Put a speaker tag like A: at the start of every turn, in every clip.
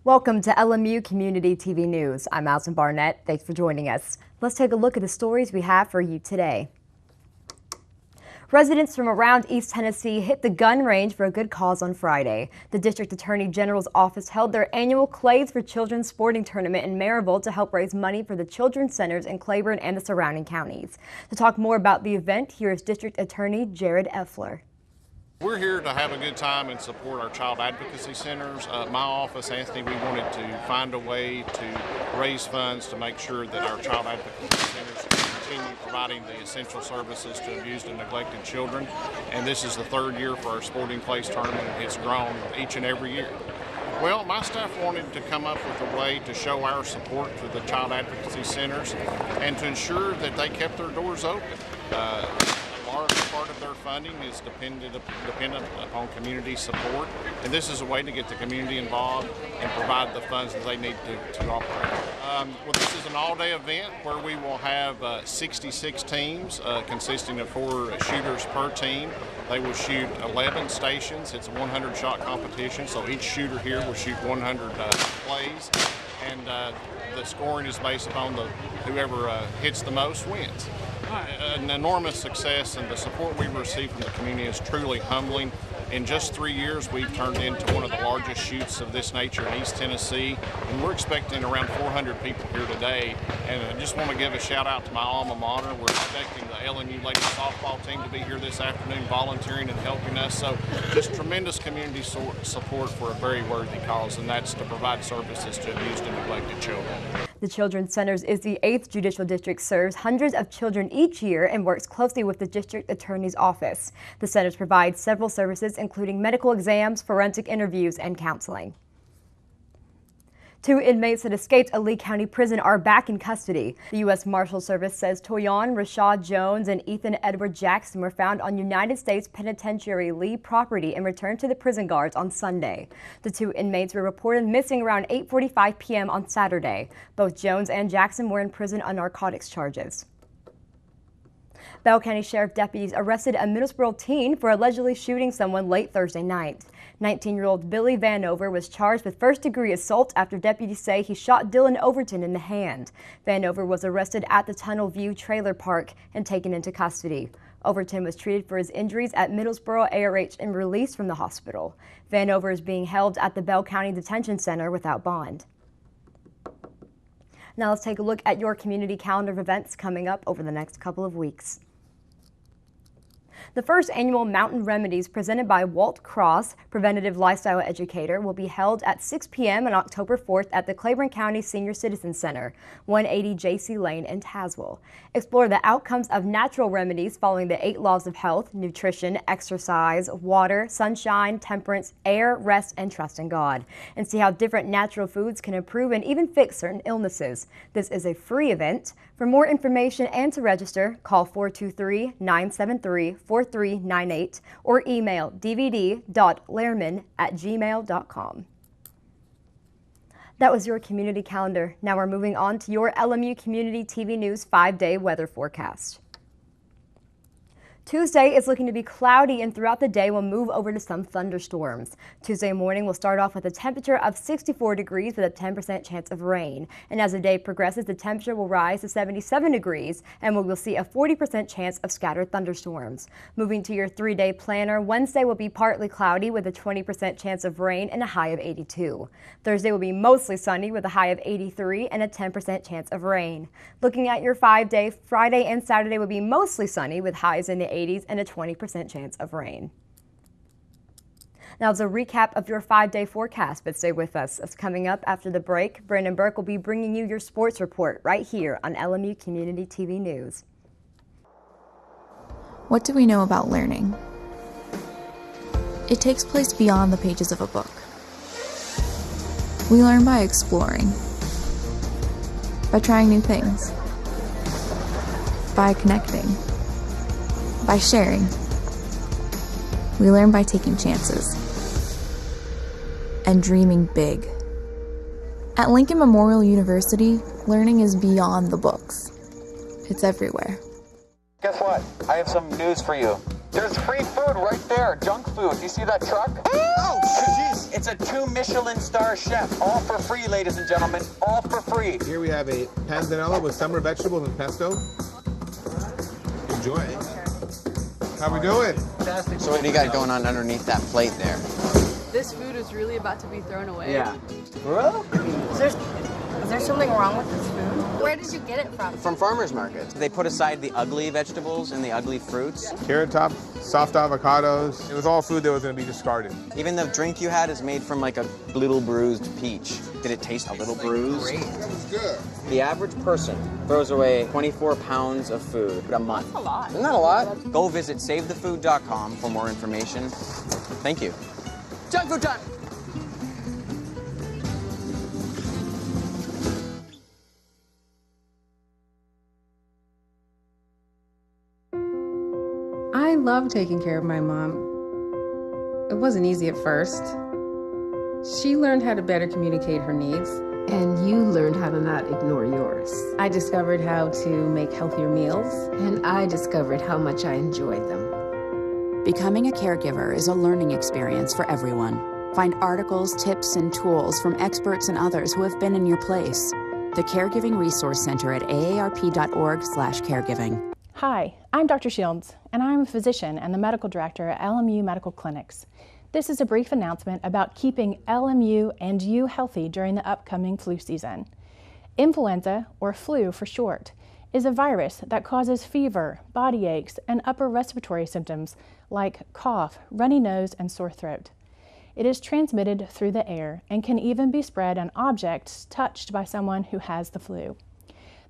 A: Welcome to LMU Community TV News. I'm Alison Barnett. Thanks for joining us. Let's take a look at the stories we have for you today. Residents from around East Tennessee hit the gun range for a good cause on Friday. The District Attorney General's office held their annual Clays for Children sporting tournament in Maryville to help raise money for the children's centers in Claiborne and the surrounding counties. To talk more about the event, here is District Attorney Jared Effler.
B: We're here to have a good time and support our child advocacy centers. My office, Anthony, we wanted to find a way to raise funds to make sure that our child advocacy centers continue providing the essential services to abused and neglected children. And this is the third year for our Sporting Clays tournament. It's grown each and every year. Well, my staff wanted to come up with a way to show our support to the child advocacy centers and to ensure that they kept their doors open. A large part of their funding is dependent upon community support, and this is a way to get the community involved and provide the funds that they need to operate. Well, this is an all-day event where we will have 66 teams consisting of 4 shooters per team. They will shoot 11 stations. It's a 100-shot competition, so each shooter here will shoot 100 plays, and the scoring is based upon whoever hits the most wins. An enormous success, and the support we've received from the community is truly humbling. In just 3 years, we've turned into one of the largest shoots of this nature in East Tennessee, and we're expecting around 400 people here today. And I just want to give a shout out to my alma mater. We're expecting the LMU ladies softball team to be here this afternoon volunteering and helping us. So just tremendous community support for a very worthy cause, and that's to provide services to abused and neglected children.
A: The Children's Centers is the 8th Judicial District, serves hundreds of children each year and works closely with the District Attorney's Office. The centers provide several services, including medical exams, forensic interviews, and counseling. 2 inmates that escaped a Lee County prison are back in custody. The U.S. Marshals Service says Toyon Rashad Jones and Ethan Edward Jackson were found on United States Penitentiary Lee property and returned to the prison guards on Sunday. The 2 inmates were reported missing around 8:45 p.m. on Saturday. Both Jones and Jackson were in prison on narcotics charges. Bell County Sheriff deputies arrested a Middlesboro teen for allegedly shooting someone late Thursday night. 19-year-old Billy Vanover was charged with first-degree assault after deputies say he shot Dylan Overton in the hand. Vanover was arrested at the Tunnel View Trailer Park and taken into custody. Overton was treated for his injuries at Middlesboro ARH and released from the hospital. Vanover is being held at the Bell County Detention Center without bond. Now let's take a look at your community calendar of events coming up over the next couple of weeks. The first annual Mountain Remedies presented by Walt Cross, preventative lifestyle educator, will be held at 6 p.m. on October 4th at the Claiborne County Senior Citizen Center, 180 J.C. Lane in Tazewell. Explore the outcomes of natural remedies following the 8 laws of health: nutrition, exercise, water, sunshine, temperance, air, rest, and trust in God, and see how different natural foods can improve and even fix certain illnesses. This is a free event. For more information and to register, call 423-973-4398 or email dvd.lehrman@gmail.com. That was your community calendar. Now we're moving on to your LMU Community TV News 5-day weather forecast. Tuesday is looking to be cloudy, and throughout the day we'll move over to some thunderstorms. Tuesday morning will start off with a temperature of 64 degrees with a 10% chance of rain. And as the day progresses, the temperature will rise to 77 degrees and we will see a 40% chance of scattered thunderstorms. Moving to your 3-day planner, Wednesday will be partly cloudy with a 20% chance of rain and a high of 82. Thursday will be mostly sunny with a high of 83 and a 10% chance of rain. Looking at your 5-day, Friday and Saturday will be mostly sunny with highs in the 80s and a 20% chance of rain. Now it's a recap of your 5-day forecast, but stay with us. As coming up after the break, Brandon Burke will be bringing you your sports report right here on LMU Community TV News.
C: What do we know about learning? It takes place beyond the pages of a book. We learn by exploring, by trying new things, by connecting, by sharing. We learn by taking chances and dreaming big. At Lincoln Memorial University, learning is beyond the books. It's everywhere.
D: Guess what? I have some news for you. There's free food right there, junk food. You see that truck? Oh, jeez. It's a 2 Michelin star chef. All for free, ladies and gentlemen. All for free.
E: Here we have a panzanella with summer vegetables and pesto. Enjoy. How we doing?
D: Fantastic.
F: So what do you got going on underneath that plate there?
G: This food is really about to be thrown away.
F: Yeah.
D: Bro?
H: Is there something wrong with this food? Where did you get it from?
F: From farmers markets. They put aside the ugly vegetables and the ugly fruits.
E: Carrot top, soft avocados. It was all food that was going to be discarded.
F: Even the drink you had is made from like a little bruised peach. Did it taste a little bruised?
E: It's good.
F: The average person throws away 24 pounds of food a month.
H: That's a lot.
F: Isn't that a lot? Go visit savethefood.com for more information. Thank you. Junk food time!
I: I love taking care of my mom. It wasn't easy at first. She learned how to better communicate her needs.
J: And you learned how to not ignore yours.
I: I discovered how to make healthier meals.
J: And I discovered how much I enjoyed them.
K: Becoming a caregiver is a learning experience for everyone. Find articles, tips, and tools from experts and others who have been in your place. The Caregiving Resource Center at aarp.org/caregiving.
L: Hi, I'm Dr. Shields, and I'm a physician and the medical director at LMU Medical Clinics. This is a brief announcement about keeping LMU and you healthy during the upcoming flu season. Influenza, or flu for short, is a virus that causes fever, body aches, and upper respiratory symptoms like cough, runny nose, and sore throat. It is transmitted through the air and can even be spread on objects touched by someone who has the flu.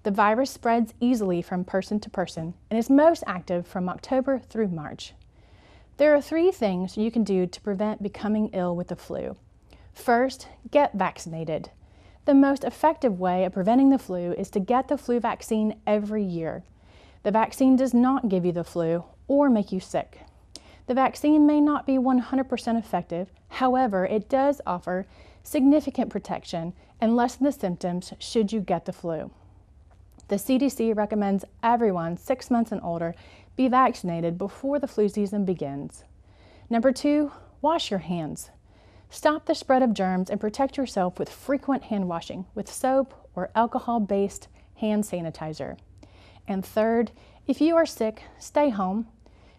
L: The virus spreads easily from person to person and is most active from October through March. There are 3 things you can do to prevent becoming ill with the flu. First, get vaccinated. The most effective way of preventing the flu is to get the flu vaccine every year. The vaccine does not give you the flu or make you sick. The vaccine may not be 100% effective, however, it does offer significant protection and lessen the symptoms should you get the flu. The CDC recommends everyone 6 months and older be vaccinated before the flu season begins. Number 2, wash your hands. Stop the spread of germs and protect yourself with frequent hand washing with soap or alcohol-based hand sanitizer. And third, if you are sick, stay home.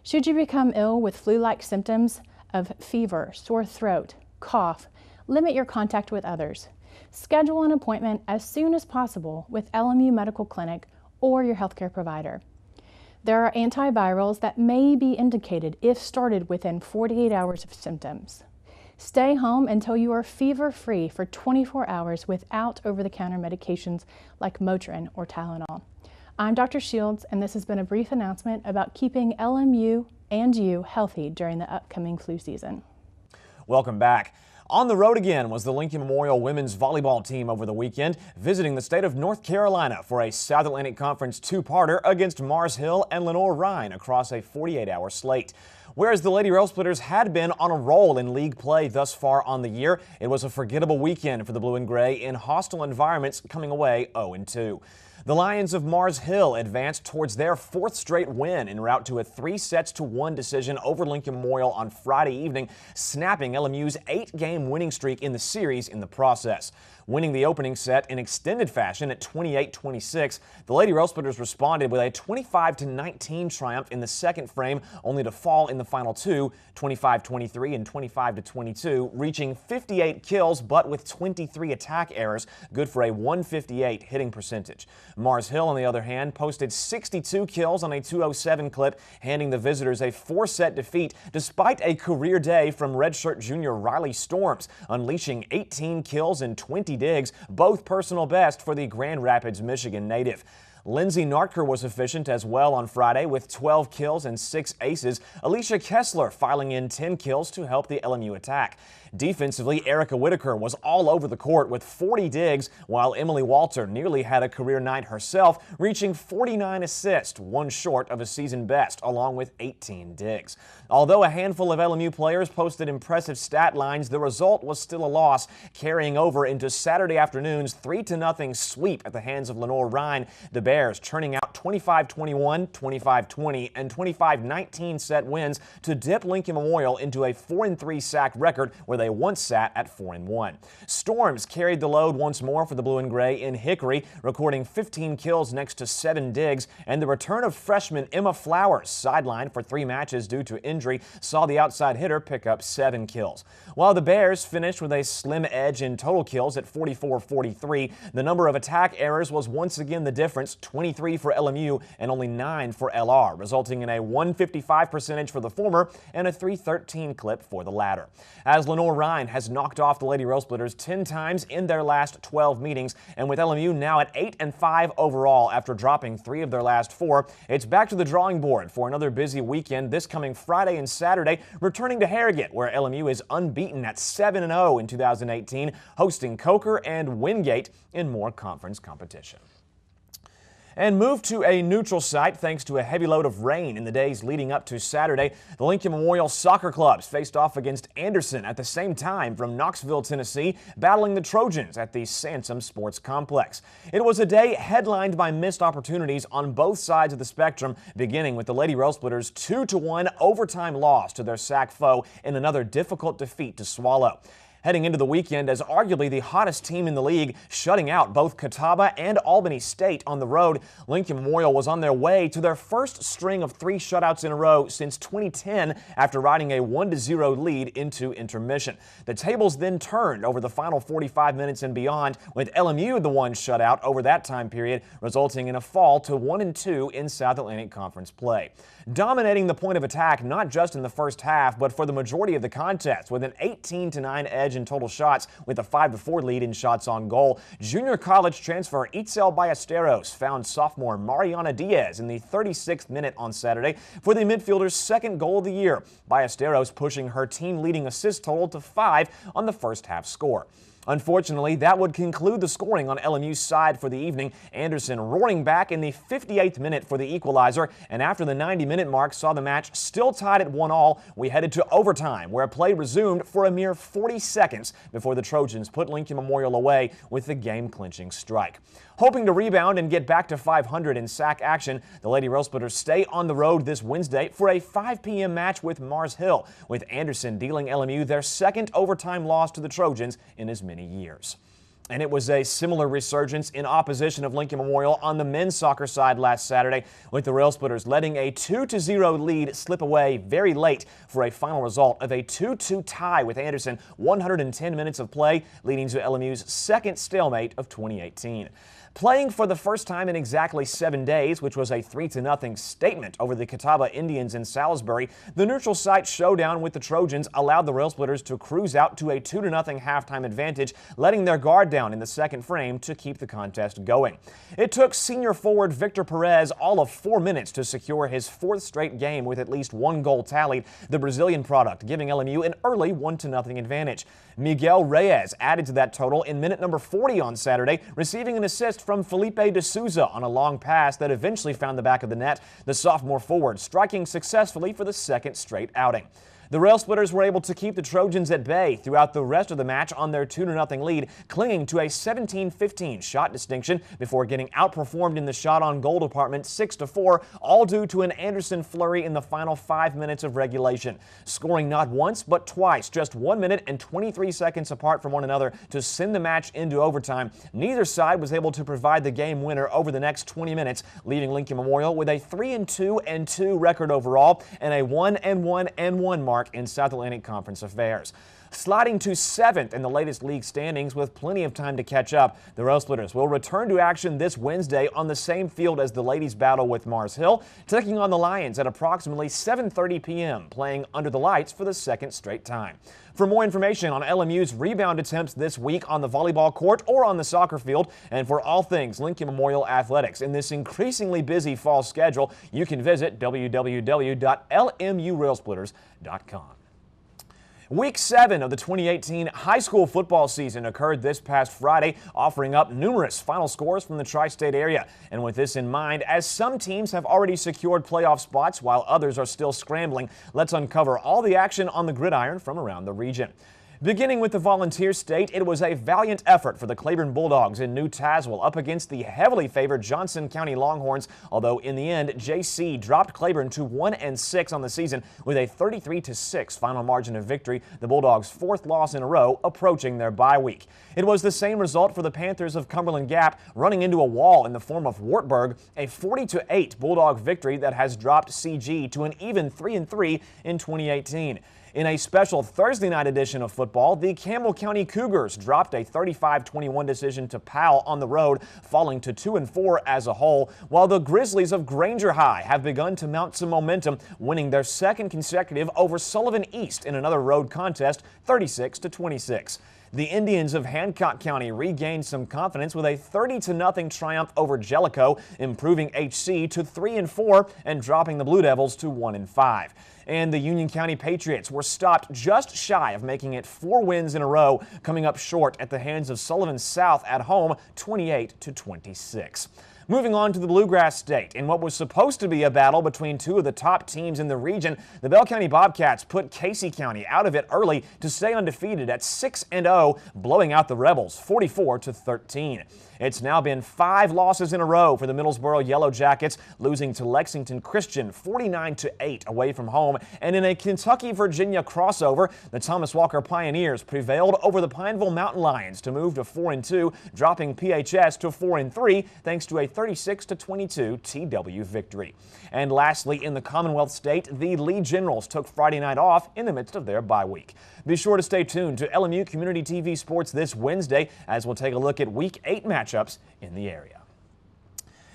L: Should you become ill with flu-like symptoms of fever, sore throat, cough, limit your contact with others. Schedule an appointment as soon as possible with LMU Medical Clinic or your healthcare provider. There are antivirals that may be indicated if started within 48 hours of symptoms. Stay home until you are fever-free for 24 hours without over-the-counter medications like Motrin or Tylenol. I'm Dr. Shields, and this has been a brief announcement about keeping LMU and you healthy during the upcoming flu season.
M: Welcome back. On the road again was the Lincoln Memorial women's volleyball team over the weekend, visiting the state of North Carolina for a South Atlantic Conference two-parter against Mars Hill and Lenoir-Rhyne across a 48-hour slate. Whereas the Lady Railsplitters had been on a roll in league play thus far on the year, it was a forgettable weekend for the Blue and Gray in hostile environments, coming away 0-2. The Lions of Mars Hill advanced towards their 4th straight win en route to a 3-1 decision over Lincoln Memorial on Friday evening, snapping LMU's 8-game winning streak in the series in the process. Winning the opening set in extended fashion at 28-26, the Lady Railsplitters responded with a 25-19 triumph in the second frame, only to fall in the final 2, 25-23 and 25-22, reaching 58 kills but with 23 attack errors, good for a 158 hitting percentage. Mars Hill, on the other hand, posted 62 kills on a 207 clip, handing the visitors a 4-set defeat despite a career day from redshirt junior Riley Storms, unleashing 18 kills and 20 digs, both personal best for the Grand Rapids, Michigan native. Lindsay Nartker was efficient as well on Friday with 12 kills and 6 aces. Alicia Kessler filing in 10 kills to help the LMU attack. Defensively, Erica Whitaker was all over the court with 40 digs, while Emily Walter nearly had a career night herself, reaching 49 assists, one short of a season best, along with 18 digs. Although a handful of LMU players posted impressive stat lines, the result was still a loss, carrying over into Saturday afternoon's 3-0 sweep at the hands of Lenoir-Rhyne. The Bears Bears churning out 25-21, 25-20, and 25-19 set wins to dip Lincoln Memorial into a 4-3 sack record where they once sat at 4-1. Storms carried the load once more for the Blue and Gray in Hickory, recording 15 kills next to 7 digs, and the return of freshman Emma Flowers, sidelined for 3 matches due to injury, saw the outside hitter pick up 7 kills. While the Bears finished with a slim edge in total kills at 44-43, the number of attack errors was once again the difference, 23 for LMU and only 9 for LR, resulting in a 155 percentage for the former and a 313 clip for the latter. As Lenore Ryan has knocked off the Lady Railsplitters 10 times in their last 12 meetings, and with LMU now at 8-5 overall after dropping 3 of their last 4, it's back to the drawing board for another busy weekend this coming Friday and Saturday, returning to Harrogate, where LMU is unbeaten at 7-0 in 2018, hosting Coker and Wingate in more conference competition. And move to a neutral site thanks to a heavy load of rain in the days leading up to Saturday. The Lincoln Memorial Soccer Clubs faced off against Anderson at the same time from Knoxville, Tennessee, battling the Trojans at the Sansom Sports Complex. It was a day headlined by missed opportunities on both sides of the spectrum, beginning with the Lady Railsplitters' 2-1 overtime loss to their SAC foe in another difficult defeat to swallow. Heading into the weekend as arguably the hottest team in the league, shutting out both Catawba and Albany State on the road, Lincoln Memorial was on their way to their first string of 3 shutouts in a row since 2010 after riding a 1-0 lead into intermission. The tables then turned over the final 45 minutes and beyond, with LMU the one shutout over that time period, resulting in a fall to 1-2 in South Atlantic Conference play. Dominating the point of attack not just in the first half, but for the majority of the contest, with an 18-9 edge in total shots with a 5-4 lead in shots on goal, junior college transfer Itzel Ballesteros found sophomore Mariana Diaz in the 36th minute on Saturday for the midfielder's second goal of the year, Ballesteros pushing her team-leading assist total to 5 on the first half score. Unfortunately, that would conclude the scoring on LMU's side for the evening. Anderson roaring back in the 58th minute for the equalizer, and after the 90-minute mark saw the match still tied at 1-1, we headed to overtime, where play resumed for a mere 40 seconds before the Trojans put Lincoln Memorial away with the game-clinching strike. Hoping to rebound and get back to 500 in SAC action, the Lady Railsplitters stay on the road this Wednesday for a 5 p.m. match with Mars Hill, with Anderson dealing LMU their second overtime loss to the Trojans in as many years. And it was a similar resurgence in opposition of Lincoln Memorial on the men's soccer side last Saturday, with the Railsplitters letting a 2-0 lead slip away very late for a final result of a 2-2 tie with Anderson, 110 minutes of play, leading to LMU's second stalemate of 2018. Playing for the first time in exactly 7 days, which was a 3-0 statement over the Catawba Indians in Salisbury, the neutral site showdown with the Trojans allowed the Railsplitters to cruise out to a 2-0 halftime advantage, letting their guard down in the second frame to keep the contest going. It took senior forward Victor Perez all of 4 minutes to secure his 4th straight game with at least 1 goal tallied, the Brazilian product giving LMU an early 1-0 advantage. Miguel Reyes added to that total in minute number 40 on Saturday, receiving an assist from Felipe de Souza on a long pass that eventually found the back of the net, the sophomore forward striking successfully for the second straight outing. The Railsplitters were able to keep the Trojans at bay throughout the rest of the match on their 2-0 lead, clinging to a 17-15 shot distinction before getting outperformed in the shot on goal department 6-4, all due to an Anderson flurry in the final 5 minutes of regulation, scoring not once but twice, just 1 minute and 23 seconds apart from one another to send the match into overtime. Neither side was able to provide the game winner over the next 20 minutes, leaving Lincoln Memorial with a 3-2-2 record overall and a 1-1-1 mark in South Atlantic Conference affairs. Sliding to 7th in the latest league standings with plenty of time to catch up, the Railsplitters will return to action this Wednesday on the same field as the ladies battle with Mars Hill, taking on the Lions at approximately 7:30 p.m., playing under the lights for the second straight time. For more information on LMU's rebound attempts this week on the volleyball court or on the soccer field, and for all things Lincoln Memorial Athletics in this increasingly busy fall schedule, you can visit www.lmurailsplitters.com. Week 7 of the 2018 high school football season occurred this past Friday, offering up numerous final scores from the tri-state area. And with this in mind, as some teams have already secured playoff spots while others are still scrambling, let's uncover all the action on the gridiron from around the region. Beginning with the Volunteer State, it was a valiant effort for the Claiborne Bulldogs in New Tazewell up against the heavily favored Johnson County Longhorns, although in the end, JC dropped Claiborne to 1-6 on the season with a 33-6 final margin of victory, the Bulldogs' fourth loss in a row approaching their bye week. It was the same result for the Panthers of Cumberland Gap, running into a wall in the form of Wartburg, a 40-8 Bulldog victory that has dropped CG to an even 3-3 in 2018. In a special Thursday night edition of football, the Campbell County Cougars dropped a 35-21 decision to Powell on the road, falling to 2-4 as a whole, while the Grizzlies of Granger High have begun to mount some momentum, winning their second consecutive over Sullivan East in another road contest, 36-26. The Indians of Hancock County regained some confidence with a 30-0 triumph over Jellicoe, improving HC to 3-4 and dropping the Blue Devils to 1-5. And the Union County Patriots were stopped just shy of making it 4 wins in a row, coming up short at the hands of Sullivan South at home, 28-26. Moving on to the Bluegrass State, in what was supposed to be a battle between two of the top teams in the region, the Bell County Bobcats put Casey County out of it early to stay undefeated at 6-0, blowing out the Rebels 44-13. It's now been 5 losses in a row for the Middlesboro Yellow Jackets, losing to Lexington Christian 49-8 away from home. And in a Kentucky-Virginia crossover, the Thomas Walker Pioneers prevailed over the Pineville Mountain Lions to move to 4-2, dropping PHS to 4-3 thanks to a 36-22 TW victory. And lastly, in the Commonwealth State, the Lee Generals took Friday night off in the midst of their bye week. Be sure to stay tuned to LMU Community TV Sports this Wednesday as we'll take a look at Week 8 matchups in the area.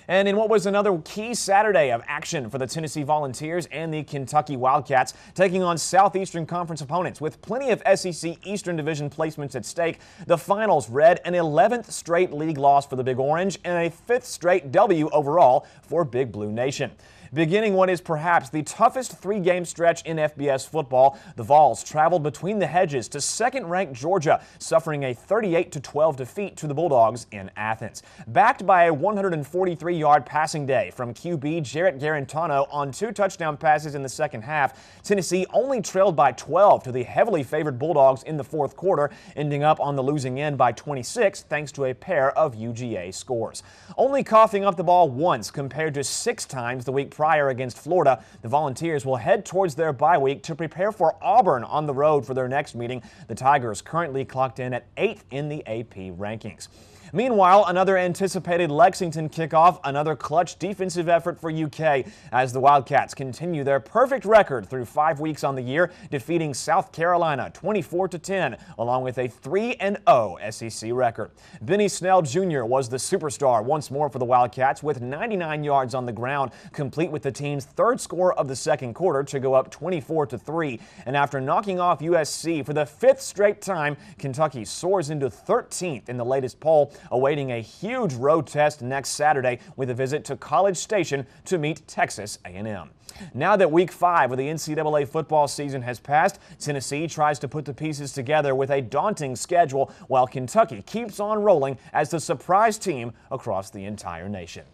M: And in what was another key Saturday of action for the Tennessee Volunteers and the Kentucky Wildcats, taking on Southeastern Conference opponents with plenty of SEC Eastern Division placements at stake, the finals read an 11th straight league loss for the Big Orange and a 5th straight W overall for Big Blue Nation. Beginning what is perhaps the toughest 3-game stretch in FBS football, the Vols traveled between the hedges to second-ranked Georgia, suffering a 38-12 defeat to the Bulldogs in Athens. Backed by a 143-yard passing day from QB Jarrett Garantano on 2 touchdown passes in the second half, Tennessee only trailed by 12 to the heavily favored Bulldogs in the fourth quarter, ending up on the losing end by 26 thanks to a pair of UGA scores. Only coughing up the ball once compared to 6 times the week prior against Florida, the Volunteers will head towards their bye week to prepare for Auburn on the road for their next meeting. The Tigers currently clocked in at 8th in the AP rankings. Meanwhile, another anticipated Lexington kickoff, another clutch defensive effort for UK as the Wildcats continue their perfect record through 5 weeks on the year, defeating South Carolina 24-10, along with a 3-0 SEC record. Benny Snell Jr. was the superstar once more for the Wildcats with 99 yards on the ground, complete with the team's 3rd score of the second quarter to go up 24-3. And after knocking off USC for the 5th straight time, Kentucky soars into 13th in the latest poll, awaiting a huge road test next Saturday with a visit to College Station to meet Texas A&M. Now that Week 5 of the NCAA football season has passed, Tennessee tries to put the pieces together with a daunting schedule, while Kentucky keeps on rolling as the surprise team across the entire nation.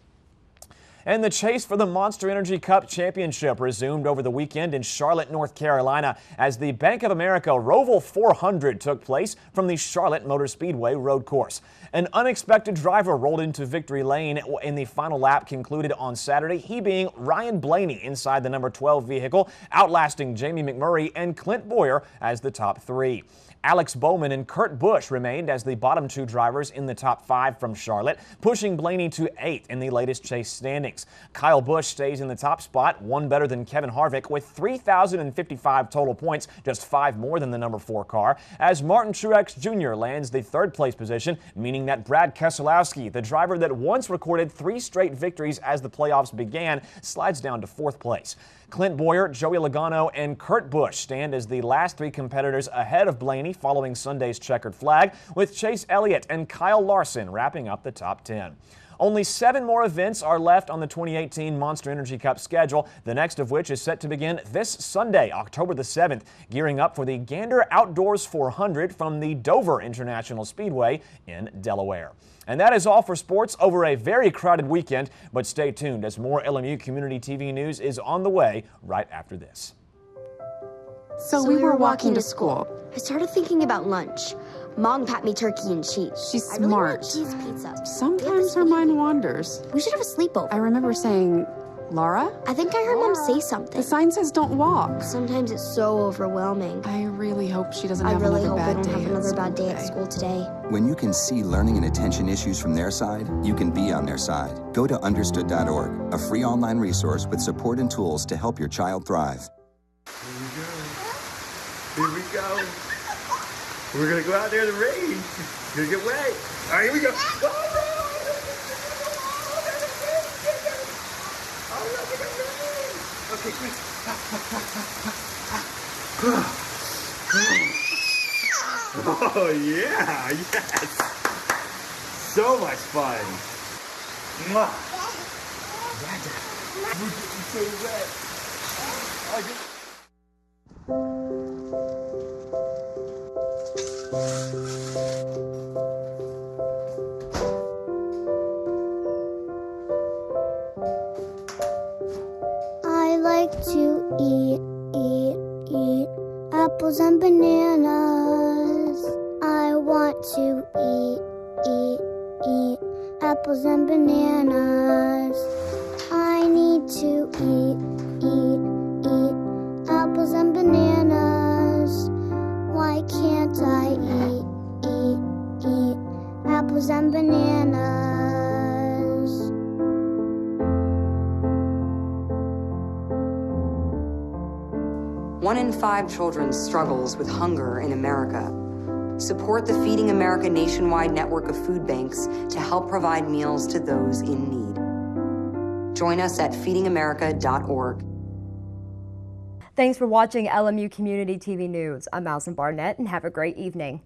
M: And the chase for the Monster Energy Cup Championship resumed over the weekend in Charlotte, North Carolina, as the Bank of America Roval 400 took place from the Charlotte Motor Speedway road course. An unexpected driver rolled into victory lane in the final lap concluded on Saturday, he being Ryan Blaney inside the number 12 vehicle, outlasting Jamie McMurray and Clint Boyer as the top 3. Alex Bowman and Kurt Busch remained as the bottom 2 drivers in the top 5 from Charlotte, pushing Blaney to 8th in the latest chase standings. Kyle Busch stays in the top spot, 1 better than Kevin Harvick with 3,055 total points, just 5 more than the number 4 car, as Martin Truex Jr. lands the 3rd place position, meaning that Brad Keselowski, the driver that once recorded 3 straight victories as the playoffs began, slides down to 4th place. Clint Boyer, Joey Logano, and Kurt Busch stand as the last 3 competitors ahead of Blaney following Sunday's checkered flag, with Chase Elliott and Kyle Larson wrapping up the top 10. Only 7 more events are left on the 2018 Monster Energy Cup schedule, the next of which is set to begin this Sunday, October the 7th, gearing up for the Gander Outdoors 400 from the Dover International Speedway in Delaware. And that is all for sports over a very crowded weekend, but stay tuned as more LMU Community TV news is on the way right after this.
N: So we were walking to school.
O: I started thinking about lunch. Mom packed me turkey and cheese.
N: She's
O: I really
N: smart.
O: want cheese pizza.
N: Sometimes her mind wanders.
O: We should have a sleepover.
N: I remember saying, Laura?
O: I think I heard Mom say something.
N: The sign says don't walk.
O: Sometimes it's so overwhelming.
N: I really hope she doesn't have
O: I really
N: another
O: hope I
N: bad
O: don't
N: day
O: have another bad day at school today.
P: When you can see learning and attention issues from their side, you can be on their side. Go to understood.org, a free online resource with support and tools to help your child thrive.
Q: Here we go. We're gonna go out there in the rain. Gonna get wet. All right, here we go. Go, okay, quick. Oh yeah, yes. So much fun. Mwah. We're getting so wet.
R: I like to eat apples and bananas. I want to eat apples and bananas. I need to eat apples and bananas. Why can't I eat apples and bananas?
S: One in 5 children struggles with hunger in America. Support the Feeding America nationwide network of food banks to help provide meals to those in need. Join us at feedingamerica.org.
A: Thanks for watching LMU Community TV News. I'm Allison Barnett, and have a great evening.